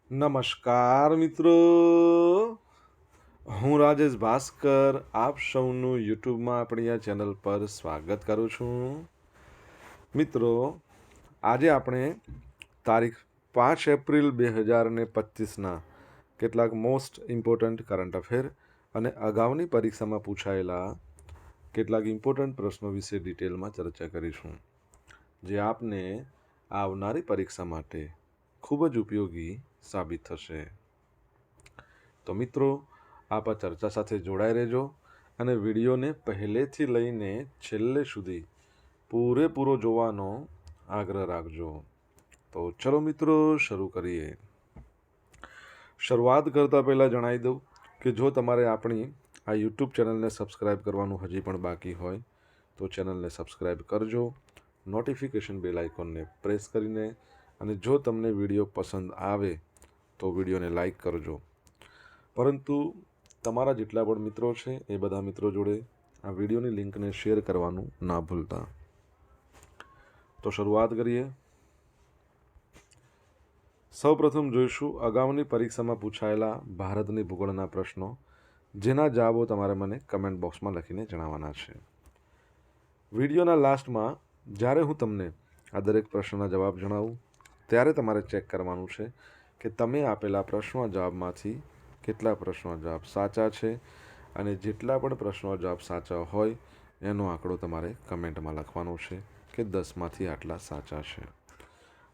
નમસ્કાર મિત્રો, હું રાજેશ ભાસ્કર આપ સૌનું યુટ્યુબમાં આપણી આ ચેનલ પર સ્વાગત કરું છું. મિત્રો, આજે આપણે તારીખ 5 એપ્રિલ 2025ના કેટલાક મોસ્ટ ઇમ્પોર્ટન્ટ કરંટ અફેર અને અગાઉની પરીક્ષામાં પૂછાયેલા કેટલાક ઇમ્પોર્ટન્ટ પ્રશ્નો વિશે ડિટેલમાં ચર્ચા કરીશું, જે આપને આવનારી પરીક્ષા માટે ખૂબ જ ઉપયોગી સાબિત થશે. તો મિત્રો, આપ આ ચર્ચા સાથે જોડાઈ રહેજો અને વિડીયોને પહેલેથી લઈને છેલ્લે સુધી પૂરેપૂરો જોવાનો આગ્રહ રાખજો. તો ચલો મિત્રો, શરૂ કરીએ. શરૂઆત કરતાં પહેલાં જણાવી દઉં કે જો તમારે આપણી આ યુટ્યુબ ચેનલને સબસ્ક્રાઈબ કરવાનું હજી પણ બાકી હોય તો ચેનલને સબસ્ક્રાઈબ કરજો, નોટિફિકેશન બેલ આઇકોનને પ્રેસ કરીને, અને જો તમને વિડીયો પસંદ આવે તો વિડીયોને લાઈક કરજો. પરંતુ તમારા જેટલા પણ મિત્રો છે એ બધા મિત્રો જોડે આ વિડીયોની લિંકને શેર કરવાનું ના ભૂલતા. તો શરૂઆત કરીએ. સૌપ્રથમ જોઈશું અગાઉની પરીક્ષામાં પૂછાયેલા ભારતની ભૂગોળના પ્રશ્નો, જેના જવાબો તમારે મને કમેન્ટ બોક્સમાં લખીને જણાવવાના છે. વિડીયોના લાસ્ટમાં જ્યારે હું તમને આ દરેક પ્રશ્નના જવાબ જણાવું ત્યારે તમારે ચેક કરવાનું છે કે તમે આપેલા પ્રશ્નોના જવાબમાંથી કેટલા પ્રશ્નોના જવાબ સાચા છે, અને જેટલા પણ પ્રશ્નોના જવાબ સાચા હોય એનો આંકડો તમારે કમેન્ટમાં લખવાનો છે કે 10માંથી આટલા સાચા છે.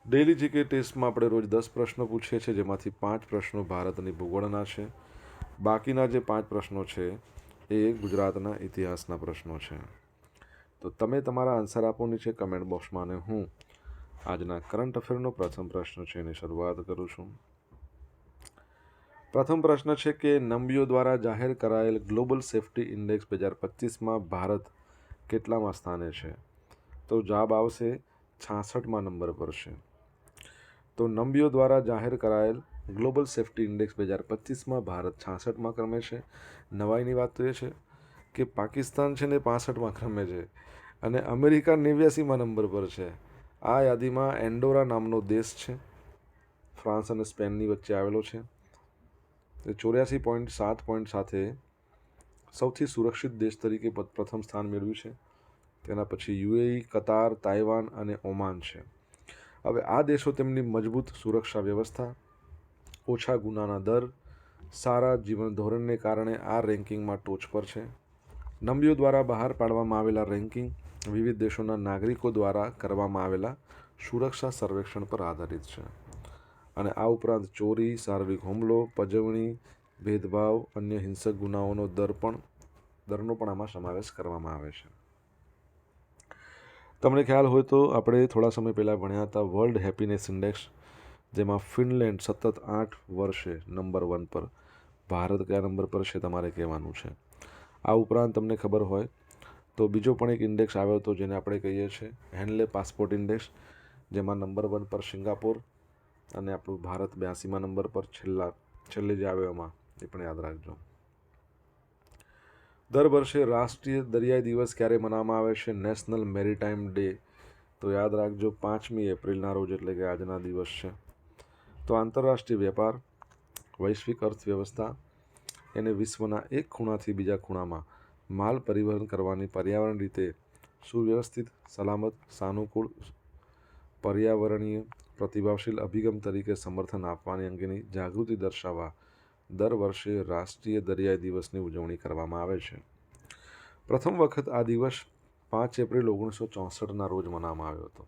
ડેઇલી જીકે ટેસ્ટમાં આપણે રોજ 10 પ્રશ્નો પૂછીએ છીએ, જેમાંથી 5 પ્રશ્નો ભારતની ભૂગોળના છે. બાકીના જે 5 પ્રશ્નો છે એ ગુજરાતના ઇતિહાસના પ્રશ્નો છે. તો તમે તમારા આન્સર આપો નીચે કમેન્ટ બોક્સમાં, અને હું આજના કરંટ અફેરનો પ્રથમ પ્રશ્ન છે એની શરૂઆત કરું છું. પ્રથમ પ્રશ્ન છે કે નંબીઓ દ્વારા જાહેર કરાયેલ ગ્લોબલ સેફ્ટી ઇન્ડેક્સ 2025માં ભારત કેટલામાં સ્થાને છે? તો જવાબ આવશે 66મા નંબર પર છે. તો નંબીઓ દ્વારા જાહેર કરાયેલ ગ્લોબલ સેફ્ટી ઇન્ડેક્સ 2025માં ભારત 66મા ક્રમે છે. નવાઈની વાત તો એ છે કે પાકિસ્તાન છે ને 65મા ક્રમે છે, અને અમેરિકા 89મા નંબર પર છે. આ યાદીમાં એન્ડોરા નામનો દેશ છે, ફ્રાન્સ અને સ્પેનની વચ્ચે આવેલો છે. તે 84.7 પોઈન્ટ સાથે સૌથી સુરક્ષિત દેશ તરીકે પ્રથમ સ્થાન મેળવ્યું છે. તેના પછી યુએઈ, કતાર, તાઇવાન અને ઓમાન છે. હવે આ દેશો તેમની મજબૂત સુરક્ષા વ્યવસ્થા, ઓછા ગુનાના દર, સારા જીવન ધોરણને કારણે આ રેન્કિંગમાં ટોચ પર છે. નંબીઓ દ્વારા બહાર પાડવામાં આવેલા રેન્કિંગ વિવિધ દેશોના નાગરિકો દ્વારા કરવામાં આવેલા સુરક્ષા સર્વેક્ષણ પર આધારિત છે, અને આ ઉપરાંત ચોરી, શારીરિક હુમલો, પજવણી, ભેદભાવ, અન્ય હિંસક ગુનાઓનો દરનો પણ આમાં સમાવેશ કરવામાં આવે છે. તમને ખ્યાલ હોય તો આપણે થોડા સમય પહેલાં ભણ્યા હતા વર્લ્ડ હેપીનેસ ઇન્ડેક્સ, જેમાં ફિનલેન્ડ સતત 8 વર્ષે નંબર 1 પર. ભારત કયા નંબર પર છે તમારે કહેવાનું છે. આ ઉપરાંત તમને ખબર હોય તો બીજો પણ એક ઇન્ડેક્સ આવ્યો હતો જેને આપણે કહીએ છીએ હેનલે પાસપોર્ટ ઇન્ડેક્સ, જેમાં નંબર 1 પર સિંગાપોર, અને આપણું ભારત 82મા નંબર પર છેલ્લે જે આવ્યો એમાં, એ પણ યાદ રાખજો. દર વર્ષે રાષ્ટ્રીય દરિયાઈ દિવસ ક્યારે મનાવવામાં આવે છે? National maritime day. તો યાદ રાખજો 5મી એપ્રિલના રોજ, એટલે કે આજના દિવસ છે. તો આંતરરાષ્ટ્રીય વેપાર, વૈશ્વિક અર્થવ્યવસ્થા, એને વિશ્વના એક ખૂણાથી બીજા ખૂણામાં માલ પરિવહન કરવાની પર્યાવરણ રીતે સુવ્યવસ્થિત, સલામત, સાનુકૂળ, પર્યાવરણીય પ્રતિભાવશીલ અભિગમ તરીકે સમર્થન આપવાની અંગેની જાગૃતિ દર્શાવવા દર વર્ષે રાષ્ટ્રીય દરિયાઈ દિવસની ઉજવણી કરવામાં આવે છે. પ્રથમ વખત આ દિવસ 5 એપ્રિલ 1964ના રોજ મનાવવામાં આવ્યો હતો.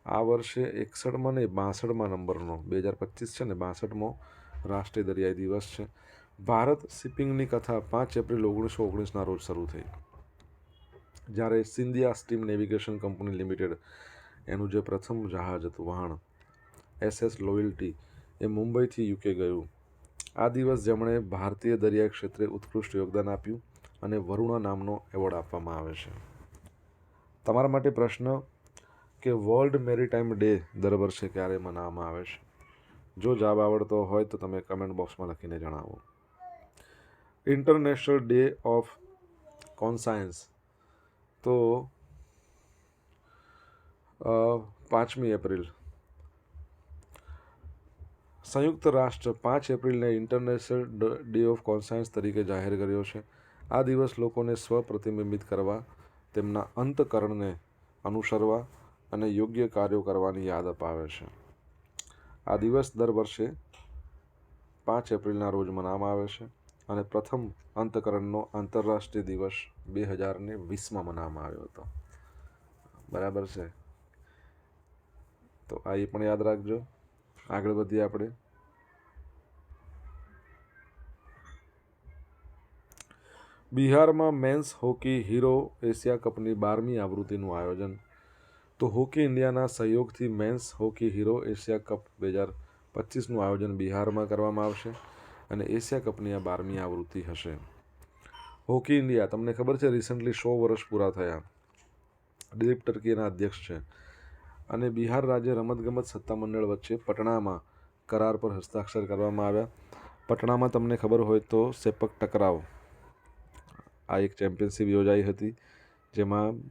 આ વર્ષે 61માં ને 62મા નંબરનો 2025 છે ને 62મો રાષ્ટ્રીય દરિયાઈ દિવસ છે. ભારત શિપિંગની કથા 5 એપ્રિલ 1919ના રોજ શરૂ થઈ, જ્યારે Scindia steam navigation company limited એનું જે પ્રથમ જહાજ હતું વહાણ SS લોયલ્ટી એ મુંબઈથી યુકે ગયું. આ દિવસ જેમણે ભારતીય દરિયાઈ ક્ષેત્રે ઉત્કૃષ્ટ યોગદાન આપ્યું અને વરુણા નામનો એવોર્ડ આપવામાં આવે છે. તમારા માટે પ્રશ્ન કે વર્લ્ડ મેરીટાઈમ ડે દર વર્ષે ક્યારે મનાવવામાં આવે છે? જો જવાબ આવડતો હોય તો તમે કમેન્ટ બોક્સમાં લખીને જણાવો. ઇન્ટરનેશનલ ડે ઓફ કોન્સાયન્સ, તો 5મી એપ્રિલ. સંયુક્ત રાષ્ટ્ર 5 એપ્રિલને ઇન્ટરનેશનલ ડે ઓફ કોન્સાયન્સ તરીકે જાહેર કર્યો છે. આ દિવસ લોકોને સ્વપ્રતિબિંબિત કરવા, તેમના અંતકરણને અનુસરવા અને યોગ્ય કાર્યો કરવાની યાદ અપાવે છે. આ દિવસ દર વર્ષે 5 એપ્રિલના રોજ મનાવવામાં આવે છે અને પ્રથમ અંતકરણનો આંતરરાષ્ટ્રીય દિવસ 2020માં મનાવવામાં આવ્યો હતો. બરાબર છે, તો આ એ પણ યાદ રાખજો. આગળ વધીએ આપણે. બિહારમાં મેન્સ હોકી હીરો એશિયા કપની 12મી આવૃત્તિનું આયોજન. તો હોકી ઇન્ડિયાના સહયોગથી men's hockey hero Asia cup 2025નું આયોજન બિહારમાં કરવામાં આવશે અને એશિયા કપની આ 12મી આવૃત્તિ હશે. હોકી ઇન્ડિયા, તમને ખબર છે રિસન્ટલી 100 વર્ષ પૂરા થયા. દિલીપ ટર્કી એના અધ્યક્ષ છે અને બિહાર રાજ્ય રમતગમત સત્તામંડળ વચ્ચે પટણામાં કરાર પર હસ્તાક્ષર કરવામાં આવ્યા. પટણામાં તમને ખબર હોય તો સેપક ટકરાવ આ એક ચેમ્પિયનશિપ યોજાઈ હતી, જેમાં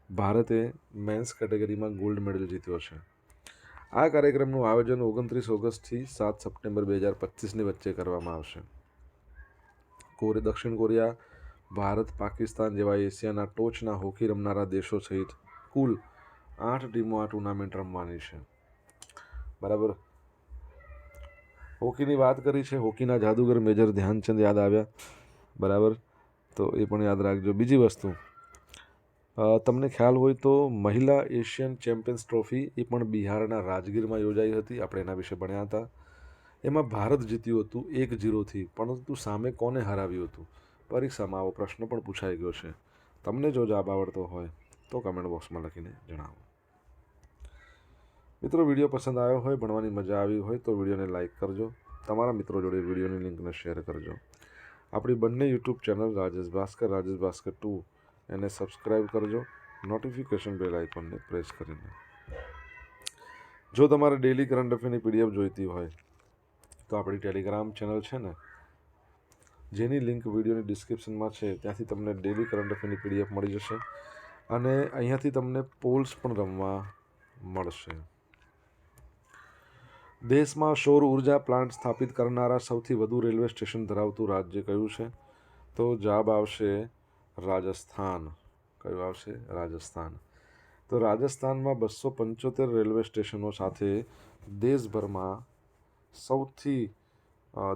ભારતે મેન્સ કેટેગરીમાં ગોલ્ડ મેડલ જીત્યો છે. આ કાર્યક્રમનું આયોજન 29 ઓગસ્ટથી 7 સપ્ટેમ્બર 2025ની વચ્ચે કરવામાં આવશે. દક્ષિણ કોરિયા, ભારત, પાકિસ્તાન જેવા એશિયાના ટોચના હોકી રમનારા દેશો સહિત કુલ 8 ટીમો આ ટુર્નામેન્ટ રમવાની છે. બરાબર. હોકીની વાત કરી છે, હોકીના જાદુગર મેજર ધ્યાનચંદ યાદ આવ્યા. બરાબર, તો એ પણ યાદ રાખજો. બીજી વસ્તુ, તમને ખ્યાલ હોય તો મહિલા એશિયન ચેમ્પિયન્સ ટ્રોફી એ પણ બિહારના રાજગીરમાં યોજાઈ હતી. આપણે એના વિશે ભણ્યા હતા. એમાં ભારત જીત્યું હતું 1-0થી, પરંતુ સામે કોને હરાવ્યું હતું? પરીક્ષામાં આવો પ્રશ્ન પણ પૂછાઈ ગયો છે. તમને જો જવાબ આવડતો હોય તો કમેન્ટ બોક્સમાં લખીને જણાવો. મિત્રો, વિડીયો પસંદ આવ્યો હોય, ભણવાની મજા આવી હોય તો વિડીયોને લાઇક કરજો. તમારા મિત્રો જોડે વિડીયોની લિંકને શેર કરજો. આપણી બંને યુટ્યુબ ચેનલ રાજેશ ભાસ્કર 2 એને સબસ્ક્રાઈબ કરજો, નોટિફિકેશન બેલ આઇકોનને પ્રેસ કરીને. જો તમારે ડેલી કરંટ અફેરની પીડીએફ જોઈતી હોય તો આપણી ટેલિગ્રામ ચેનલ છે ને, જેની લિંક વિડીયોની ડિસ્ક્રિપ્શનમાં છે, ત્યાંથી તમને ડેલી કરંટ અફેરની પીડીએફ મળી જશે અને અહીંયાથી તમને પોલ્સ પણ રમવા મળશે. દેશમાં સૌર ઉર્જા પ્લાન્ટ સ્થાપિત કરનારા સૌથી વધુ રેલવે સ્ટેશન ધરાવતું રાજ્ય કયું છે? તો જવાબ આવશે રાજસ્થાન. કયું આવશે? રાજસ્થાન. તો રાજસ્થાનમાં 275 રેલવે સ્ટેશનો સાથે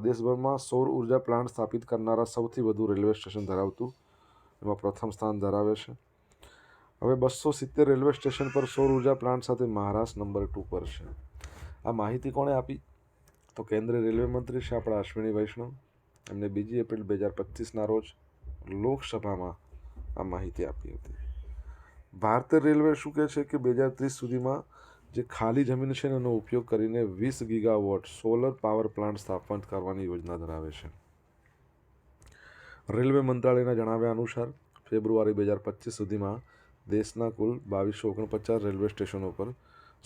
દેશભરમાં સૌર ઉર્જા પ્લાન્ટ સ્થાપિત કરનારા સૌથી વધુ રેલવે સ્ટેશન ધરાવતું એમાં પ્રથમ સ્થાન ધરાવે છે. હવે 270 રેલવે સ્ટેશન પર સૌર ઉર્જા પ્લાન્ટ સાથે મહારાષ્ટ્ર નંબર 2 પર છે. આ માહિતી કોણે આપી? તો કેન્દ્રીય રેલવે મંત્રી છે આપણા અશ્વિની વૈષ્ણવ. એમને 2 એપ્રિલ 2025ના રોજ લોકસભામાં આ માહિતી આપી હતી. ભારતીય રેલવે શું કહે છે કે 2030 સુધીમાં જે ખાલી જમીન છે એનો ઉપયોગ કરીને 20 ગીગાવોટ સોલર પાવર પ્લાન્ટ સ્થાપિત કરવાની યોજના ધરાવે છે. રેલવે મંત્રાલયના જણાવ્યા અનુસાર ફેબ્રુઆરી 2025 સુધીમાં દેશના કુલ 2249 રેલવે સ્ટેશનો પર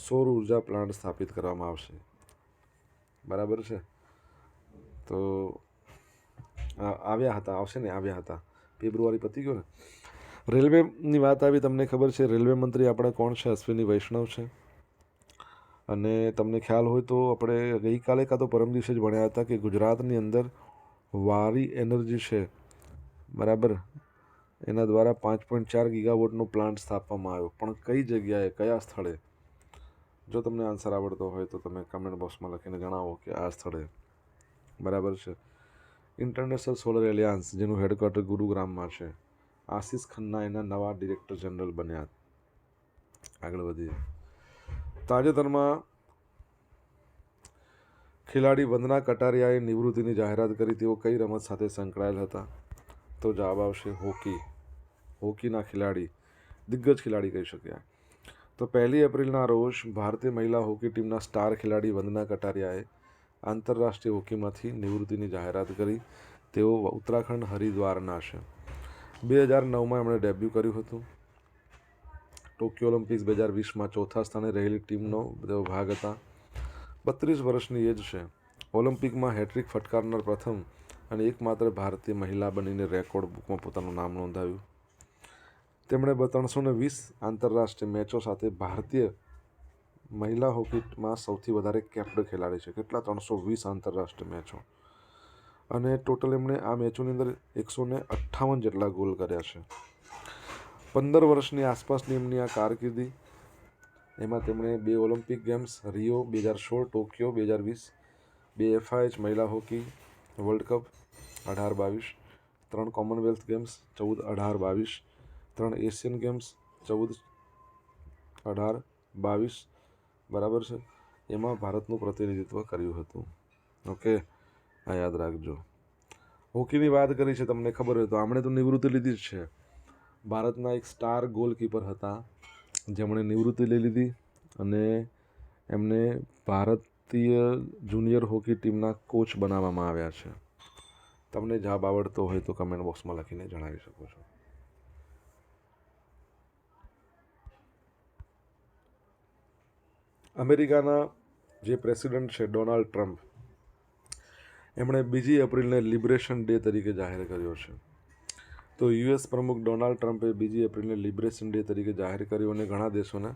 સૌર ઉર્જા પ્લાન્ટ સ્થાપિત કરવામાં આવશે. બરાબર છે, તો આવ્યા હતા ફેબ્રુઆરી પતી ગયો ને. રેલવેની વાત આવી, તમને ખબર છે રેલવે મંત્રી આપણે કોણ છે? અશ્વિની વૈષ્ણવ છે. અને તમને ખ્યાલ હોય તો આપણે ગઈકાલે કાં તો પરમ દિવસે જ ભણ્યા હતા કે ગુજરાતની અંદર વારી એનર્જી છે, બરાબર, એના દ્વારા 5.4 ગીગાવોટનો પ્લાન્ટ સ્થાપવામાં આવ્યો. પણ કઈ જગ્યાએ, કયા સ્થળે? જો તમને આન્સર આવડતો હોય તો તમે કમેન્ટ બોક્સમાં લખીને જણાવો કે આ સ્થળે. બરાબર છે. ઇન્ટરનેશનલ સોલર એલિયાન્સ, જેનું હેડક્વાર્ટર ગુરુગ્રામમાં છે. આશિષ ખન્ના એના નવા ડિરેક્ટર જનરલ બન્યા. આગળ વધીએ. તાજેતરમાં ખેલાડી વંદના કટારિયાએ નિવૃત્તિની જાહેરાત કરી. તેઓ કઈ રમત સાથે સંકળાયેલ હતા? તો જવાબ આવશે હોકી. હોકીના ખેલાડી, દિગ્ગજ ખેલાડી કહી શકાય. તો 1 એપ્રિલના રોજ ભારતીય મહિલા હોકી ટીમના સ્ટાર ખેલાડી વંદના કટારિયાએ આંતરરાષ્ટ્રીય હોકીમાંથી નિવૃત્તિની જાહેરાત કરી. તેઓ ઉત્તરાખંડ હરિદ્વારના છે. 2009માં એમણે ડેબ્યુ કર્યું હતું. ટોક્યો ઓલિમ્પિક્સ 2020માં ચોથા સ્થાને રહેલી ટીમનો તેઓ ભાગ હતા. 32 વર્ષની એજ છે. ઓલિમ્પિકમાં હેટ્રિક ફટકારનાર પ્રથમ અને એકમાત્ર ભારતીય મહિલા બનીને રેકોર્ડ બુકમાં પોતાનું નામ નોંધાવ્યું. તેમણે 320 આંતરરાષ્ટ્રીય મેચો સાથે ભારતીય મહિલા હોકીમાં સૌથી વધારે કેપ્ડ ખેલાડી છે. કેટલા? 320 આંતરરાષ્ટ્રીય મેચો. અને ટોટલ એમણે આ મેચોની અંદર 158 જેટલા ગોલ કર્યા છે. 15 વર્ષની આસપાસની એમની આ કારકિર્દી, એમાં તેમણે 2 Olympic games, Rio 2016, Tokyo 2020, 2 FIH મહિલા hockey world cup 18-22, 3 Commonwealth games 14-18-22, 3 Asian games 14-18-22, બરાબર છે. એમાં ભારતનું પ્રતિનિધિત્વ કર્યું હતું. ઓકે, આ યાદ રાખજો. હોકીની વાત કરી છે, તમને ખબર હોય તો આમણે તો નિવૃત્તિ લીધી જ છે. ભારતના એક સ્ટાર ગોલકીપર હતા જેમણે નિવૃત્તિ લઈ લીધી અને એમને ભારતીય જુનિયર હોકી ટીમના કોચ બનાવવામાં આવ્યા છે. તમને જવાબ આવડતો હોય તો કમેન્ટ બોક્સમાં લખીને જણાવી શકો છો. અમેરિકાના જે પ્રેસિડેન્ટ છે ડોનાલ્ડ ટ્રમ્પ, એમણે 2 એપ્રિલને લિબરેશન ડે તરીકે જાહેર કર્યો છે. તો યુએસ પ્રમુખ ડોનાલ્ડ ટ્રમ્પે 2 એપ્રિલને લિબરેશન ડે તરીકે જાહેર કર્યો અને ઘણા દેશોને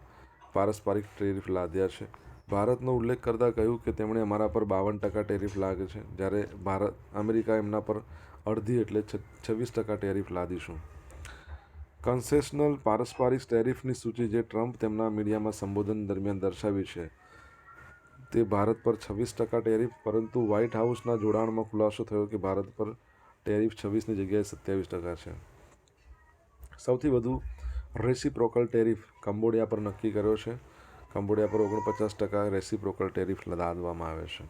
પારસ્પરિક ટેરિફ લાદ્યા છે. ભારતનો ઉલ્લેખ કરતાં કહ્યું કે તેમણે અમારા પર 52% ટેરિફ લાગે છે, જ્યારે અમેરિકા એમના પર અડધી એટલે 26% ટેરિફ લાદીશું. કન્સેશનલ પારસ્પરિક ટેરિફની સૂચિ જે ટ્રમ્પ તેમના મીડિયામાં સંબોધન દરમિયાન દર્શાવી છે તે ભારત પર 26% ટેરિફ, પરંતુ વ્હાઇટ હાઉસના જોડાણમાં ખુલાસો થયો કે ભારત પર ટેરિફ 26ની જગ્યાએ 27% છે. સૌથી વધુ રેસિપ્રોકલ ટેરિફ કંબોડિયા પર નક્કી કર્યો છે. કંબોડિયા પર 49% રેસિપ્રોકલ ટેરિફ લાદવામાં આવે છે.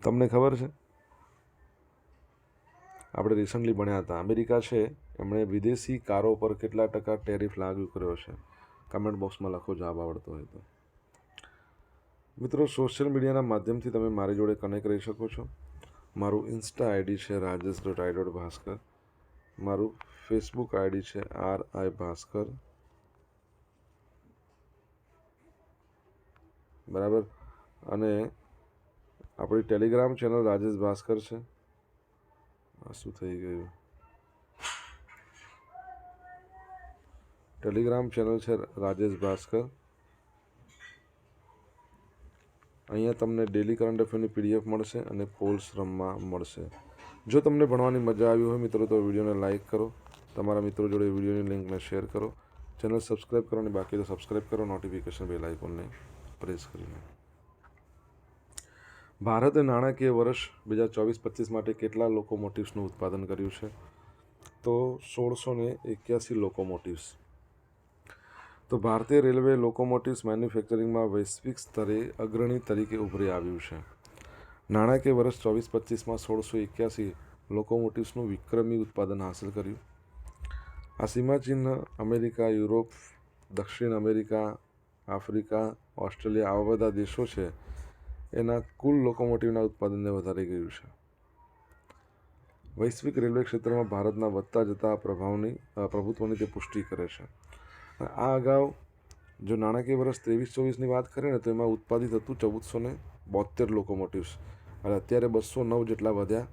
તમને ખબર છે, આપણે રિસન્ટલી ભણ્યા હતા, અમેરિકા છે એમણે વિદેશી કારો પર કેટલા ટકા ટેરિફ લાગુ કર્યો છે? કમેન્ટ બોક્સમાં લખો જવાબ આવડતો હોય તો. મિત્રો, સોશિયલ મીડિયાના માધ્યમથી તમે મારી જોડે કનેક્ટ રહી શકો છો. મારું ઇન્સ્ટા આઈડી છે rajesh.i.bhaskar. મારું ફેસબુક આઈડી છે RI ભાસ્કર, બરાબર. અને આપણી ટેલિગ્રામ ચેનલ રાજેશ ભાસ્કર છે. આ શું થઈ ગયું? ટેલિગ્રામ ચેનલ છે રાજેશ ભાસ્કર. અહીંયા તમને ડેલી કરંટ અફેરની PDF મળશે અને પોલ્સ રમવા મળશે. જો તમને ભણવાની મજા આવી હોય મિત્રો તો વિડીયોને લાઇક કરો, તમારા મિત્રો જોડે વિડીયોની લિંકને શેર કરો, ચેનલ સબસ્ક્રાઈબ કરવાની બાકી તો સબસ્ક્રાઈબ કરો, નોટિફિકેશન બેલ આઇકોનને પ્રેસ કરીને. ભારતે નાણાકીય વર્ષ 2024-25 માટે કેટલા લોકોમોટિવ્સનું ઉત્પાદન કર્યું છે? તો 1681 લોકોમોટિવ્સ. તો ભારતીય રેલવે લોકોમોટિવ્સ મેન્યુફેક્ચરિંગમાં વૈશ્વિક સ્તરે અગ્રણી તરીકે ઉભરી આવ્યું છે. નાણાકીય વર્ષ 24-25માં 1681 લોકોમોટિવ્સનું વિક્રમી ઉત્પાદન હાંસલ કર્યું. આ સીમાચિહ્ન અમેરિકા, યુરોપ, દક્ષિણ અમેરિકા, આફ્રિકા, ઓસ્ટ્રેલિયા આવા બધા દેશો છે એના કુલ લોકોમોટિવના ઉત્પાદનને વધારી ગયું છે. વૈશ્વિક રેલવે ક્ષેત્રમાં ભારતના વધતા જતા પ્રભુત્વની તે પુષ્ટિ કરે છે. આ અગાઉ જો નાણાકીય વર્ષ 23-24ની વાત કરીએ ને તો એમાં ઉત્પાદિત હતું 1472 લોકોમોટિવ્સ, અને અત્યારે 209 જેટલા વધ્યા,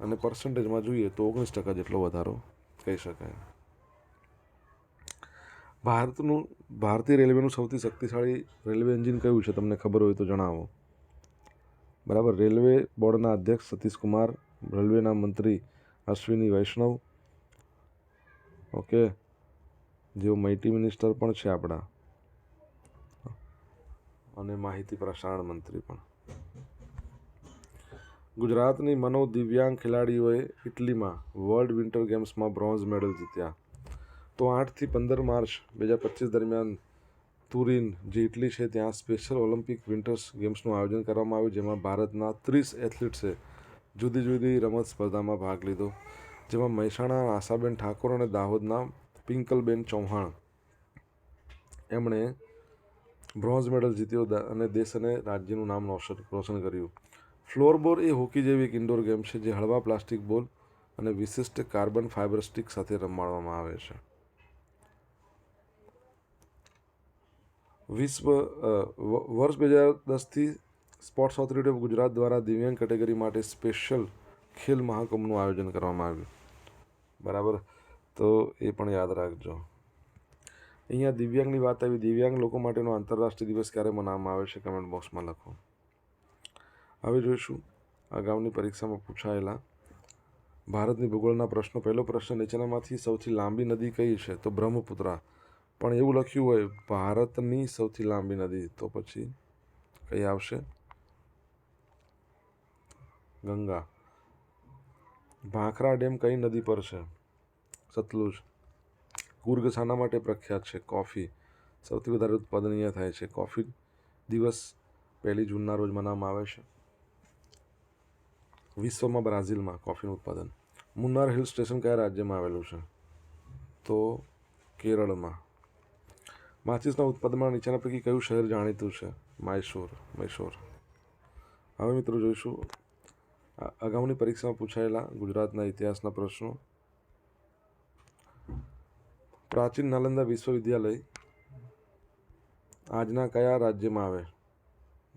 અને પર્સન્ટેજમાં જોઈએ તો 19% જેટલો વધારો કહી શકાય. ભારતીય રેલવેનું સૌથી શક્તિશાળી રેલવે એન્જિન કયું છે? તમને ખબર હોય તો જણાવો. બરાબર. રેલવે બોર્ડના અધ્યક્ષ સતીશ કુમાર, રેલવેના મંત્રી અશ્વિની વૈષ્ણવ, ઓકે, જેઓ માહિતી મિનિસ્ટર પણ છે આપણા, અને માહિતી પ્રસારણ મંત્રી પણ. ગુજરાતની મનોદિવ્યાંગ ખેલાડીઓએ ઇટલીમાં વર્લ્ડ વિન્ટર ગેમ્સમાં બ્રોન્ઝ મેડલ જીત્યા. તો 8થી 15 માર્ચ 2025 દરમિયાન તુરિન જે ઇટલી છે ત્યાં સ્પેશિયલ ઓલિમ્પિક વિન્ટર્સ ગેમ્સનું આયોજન કરવામાં આવ્યું, જેમાં ભારતના 30 એથ્લીટ્સે જુદી જુદી રમત સ્પર્ધામાં ભાગ લીધો, જેમાં મહેસાણા આશાબેન ઠાકોર અને દાહોદના પિંકલબેન ચૌહાણ એમણે બ્રોન્ઝ મેડલ જીત્યો અને દેશ અને રાજ્યનું નામ રોશન કર્યું. ફ્લોરબોલ એ હોકી જેવી એક ઇન્ડોર ગેમ છે જે હળવા પ્લાસ્ટિક બોલ અને વિશિષ્ટ કાર્બન ફાઇબર સ્ટિક સાથે રમાડવામાં આવે છે. વર્ષ 2010થી સ્પોર્ટ્સ ઓથોરિટી ઓફ ગુજરાત દ્વારા દિવ્યાંગ કેટેગરી માટે સ્પેશિયલ ખેલ મહાકુંભનું આયોજન કરવામાં આવ્યું, બરાબર. તો એ પણ યાદ રાખજો. અહીંયા દિવ્યાંગની વાત આવી. દિવ્યાંગ લોકો માટેનો આંતરરાષ્ટ્રીય દિવસ ક્યારે મનાવવામાં આવે છે? કમેન્ટ બોક્સમાં લખો. હવે જોઈશું અગાઉની પરીક્ષામાં પૂછાયેલા ભારતની ભૂગોળના પ્રશ્નો. પહેલો પ્રશ્ન, નીચેનામાંથી સૌથી લાંબી નદી કઈ છે? તો બ્રહ્મપુત્રા. પણ એવું લખ્યું હોય ભારતની સૌથી લાંબી નદી, તો પછી કઈ આવશે? ગંગા. ભાખરા ડેમ કઈ નદી પર છે? સતલુજ. કુર્ગ શાના માટે પ્રખ્યાત છે? કોફી. સૌથી વધારે ઉત્પાદન અહીંયા થાય છે. કોફી દિવસ 1 જૂનના રોજ મનાવવામાં આવે છે. વિશ્વમાં બ્રાઝિલમાં કોફીનું ઉત્પાદન. મુન્નાર હિલ સ્ટેશન કયા રાજ્યમાં આવેલું છે? તો કેરળમાં. માચિસના ઉત્પાદનમાં નીચેના પૈકી કયું શહેર જાણીતું છે? મૈસૂર. હવે મિત્રો જોઈશું અગાઉની પરીક્ષામાં પૂછાયેલા ગુજરાતના ઇતિહાસના પ્રશ્નો. પ્રાચીન નાલંદા વિશ્વવિદ્યાલય આજના કયા રાજ્યમાં આવે?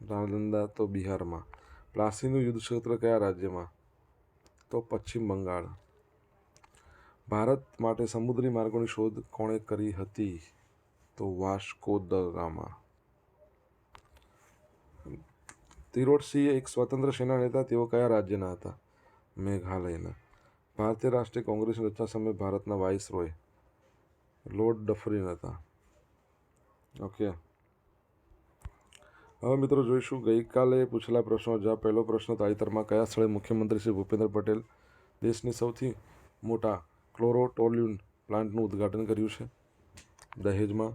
નાલંદા તો બિહારમાં. પ્લાસીનું યુદ્ધ ક્ષેત્ર કયા રાજ્યમાં? તો પશ્ચિમ બંગાળ. ભારત માટે સમુદ્રી માર્ગોની શોધ કોણે કરી હતી? તો વાસ્કો દ ગામા. તિરોડસિંહ એક સ્વતંત્ર સેના નેતા, તેઓ કયા રાજ્યના હતા? મેઘાલયના. ભારતીય રાષ્ટ્રીય કોંગ્રેસની રચના સમયે ભારતના વાઇસરોય લોર્ડ ડફરિન હતા. ઓકે. હવે મિત્રો જોઈશું ગઈકાલે પૂછેલા પ્રશ્નો જવાબ. પહેલો પ્રશ્ન, તાજેતરમાં કયા સ્થળે મુખ્યમંત્રી શ્રી ભૂપેન્દ્ર પટેલ દેશની સૌથી મોટા ક્લોરોટોલ્યુન પ્લાન્ટનું ઉદ્ઘાટન કર્યું છે? દહેજમાં.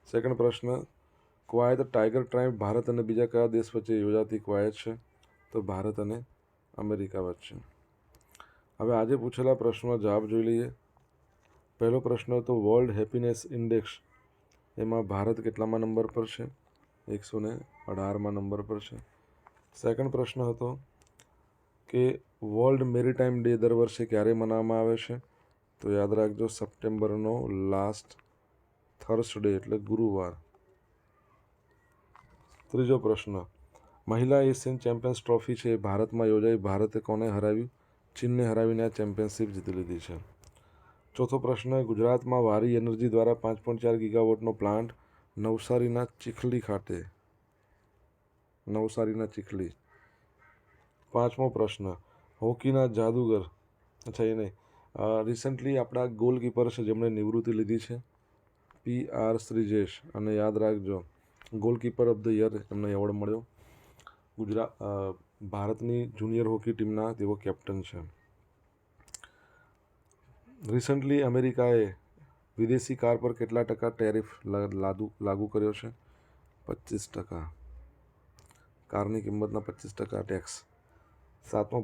સેકન્ડ પ્રશ્ન, કવાયત ટાઈગર ટ્રાયમ્ફ ભારત અને બીજા કયા દેશ વચ્ચે યોજાતી કવાયત છે? તો ભારત અને અમેરિકા વચ્ચે. હવે આજે પૂછેલા પ્રશ્નોના જવાબ જોઈ લઈએ. પહેલો પ્રશ્ન હતો વર્લ્ડ હેપીનેસ ઇન્ડેક્સ, એમાં ભારત કેટલામાં નંબર પર છે? 118માં નંબર પર છે. સેકન્ડ પ્રશ્ન હતો કે વર્લ્ડ મેરીટાઈમ ડે દર વર્ષે ક્યારે મનાવવામાં આવે છે? તો યાદ રાખજો, સપ્ટેમ્બરનો લાસ્ટ થર્સડે એટલે ગુરુવાર. ત્રીજો પ્રશ્ન, મહિલા એશિયન ચેમ્પિયન્સ ટ્રોફી છે એ ભારતમાં યોજાઈ. ભારતે કોને હરાવ્યું? ચીનને હરાવીને આ ચેમ્પિયનશિપ જીતી લીધી છે. ચોથો પ્રશ્ન, ગુજરાતમાં વારી એનર્જી દ્વારા 5.4 ગીગાવોટનો પ્લાન્ટ નવસારીના ચીખલી. પાંચમો પ્રશ્ન, હોકીના જાદુગર, એ નહીં, રિસન્ટલી આપણા ગોલકીપર છે જેમણે નિવૃત્તિ લીધી છે, PR શ્રીજેશ. અને યાદ રાખજો, ગોલકીપર ઓફ ધ યર એમને એવોર્ડ મળ્યો. ભારતની જુનિયર હોકી ટીમના તેઓ કેપ્ટન છે. રિસન્ટલી અમેરિકાએ વિદેશી કાર પર કેટલા ટકા ટેરિફ લાગુ કર્યો છે? 25%. કારની કિંમતના 25% ટેક્સ. સાતમો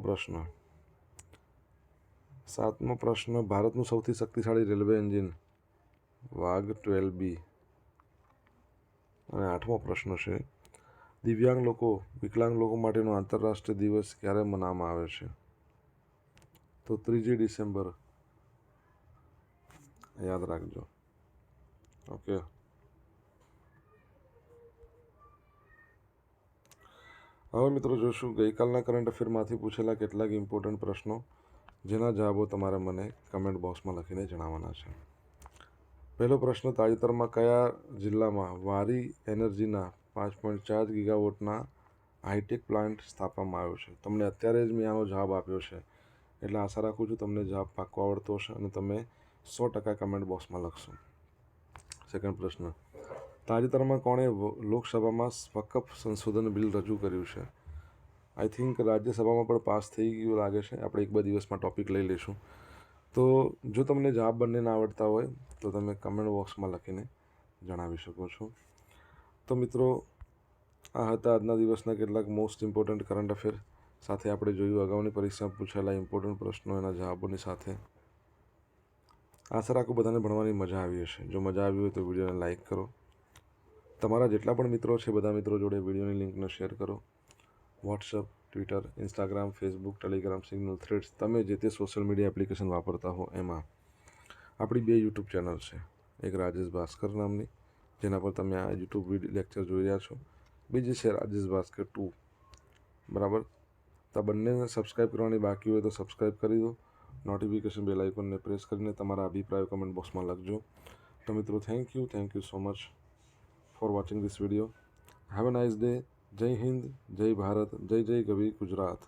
પ્રશ્ન, ભારતનું સૌથી શક્તિશાળી રેલવે એન્જિન? વાઘ 12B. અને આઠમો પ્રશ્ન છે, વિકલાંગ લોકો માટેનો આંતરરાષ્ટ્રીય દિવસ ક્યારે મનાવવામાં આવે છે? તો 3 ડિસેમ્બર. યાદ રાખજો. ઓકે. હવે મિત્રો જોઈશું ગઈકાલના કરંટ અફેરમાંથી પૂછેલા કેટલાક ઇમ્પોર્ટન્ટ પ્રશ્નો, જેના જવાબો તમારે મને કમેન્ટ બોક્સમાં લખીને જણાવવાના છે. પહેલો પ્રશ્ન, તાજેતરમાં કયા જિલ્લામાં વારી એનર્જીના 5.4 ગીગાવોટના હાઈટેક પ્લાન્ટ સ્થાપવામાં આવ્યો છે? તમને અત્યારે જ મેં આનો જવાબ આપ્યો છે, એટલે આશા રાખું છું તમને જવાબ પાક્કો આવડતો હશે અને તમે 100% કમેન્ટ બોક્સમાં લખશો. સેકન્ડ પ્રશ્ન, તાજેતરમાં કોણે લોકસભામાં વકફ સંશોધન બિલ રજૂ કર્યું છે? આઈ થિંક રાજ્યસભામાં પણ પાસ થઈ ગયું લાગે છે. આપણે 1-2 દિવસમાં ટોપિક લઈ લઈશું. તો જો તમને જવાબ બંને ના આવડતા હોય તો તમે કમેન્ટ બોક્સમાં લખીને જણાવી શકો છો. તો મિત્રો, આ હતા આજના દિવસના કેટલાક મોસ્ટ ઇમ્પોર્ટન્ટ કરંટ અફેર. સાથે આપણે જોયું અગાઉની પરીક્ષામાં પૂછાયેલા ઇમ્પોર્ટન્ટ પ્રશ્નો એના જવાબોની સાથે. આશા રાખું બધાને ભણવાની મજા આવી હશે. જો મજા આવી હોય તો વિડીયોને લાઇક કરો. તમારા જેટલા પણ મિત્રો છે બધા મિત્રો જોડે વિડીયોની લિંકને શેર કરો. WhatsApp, Twitter, Instagram, Facebook, Telegram, signal, threads, તમે જે તે સોશિયલ મીડિયા એપ્લિકેશન વાપરતા હો એમાં આપણી 2 યુટ્યુબ ચેનલ છે. એક રાજેશ ભાસ્કર નામની, જેના પર તમે આ યુટ્યુબ લેક્ચર જોઈ રહ્યા છો. બીજી છે રાજેશ ભાસ્કર 2. બરાબર? તો બંનેને સબસ્ક્રાઈબ કરવાની બાકી હોય તો સબસ્ક્રાઈબ કરી દો. નોટિફિકેશન બેલ આઇકોનને પ્રેસ કરીને તમારા અભિપ્રાયો કમેન્ટ બોક્સમાં લખજો. તો મિત્રો thank you so much for watching this video. Have a nice day. જય હિન્દ, જય ભારત, જય જય કવિ ગુજરાત.